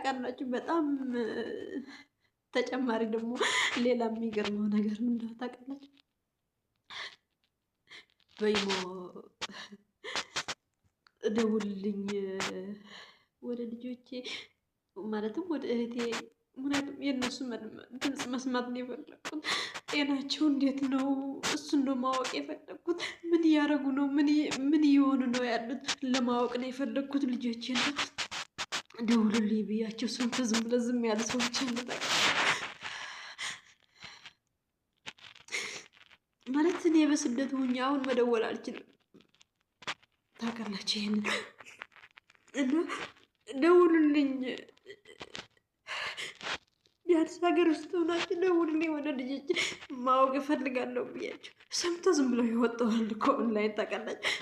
ታውቃላችሁ። በጣም ተጨማሪ ደግሞ ሌላ የሚገርመው ነገር ምን እንደሆነ ታውቃላችሁ? በይሞ ደውልልኝ ወደ ልጆቼ ማለትም ወደ እህቴ፣ ምክንያቱም የእነሱ ድምፅ መስማት ነው የፈለግኩት። ጤናቸው እንዴት ነው? እሱን ነው ማወቅ የፈለግኩት። ምን እያደረጉ ነው? ምን እየሆኑ ነው ያሉት ለማወቅ ነው የፈለግኩት። ልጆቼ ነው ደውልልኝ ብያቸው ስንት ዝም ብለ ዝም ያለ ሰዎች ማለት እኔ በስደት ሁኜ አሁን መደወል አልችልም። ታውቃላችሁ ይሄንን እና ደውሉልኝ፣ ቢያንስ ሀገር ውስጥ ሆናችሁ ደውሉልኝ ወደ ልጆች ማወቅ እፈልጋለሁ ብያቸው ሰምቶ ዝም ብለው ይወጣዋል እኮ ኦንላይን። ታውቃላችሁ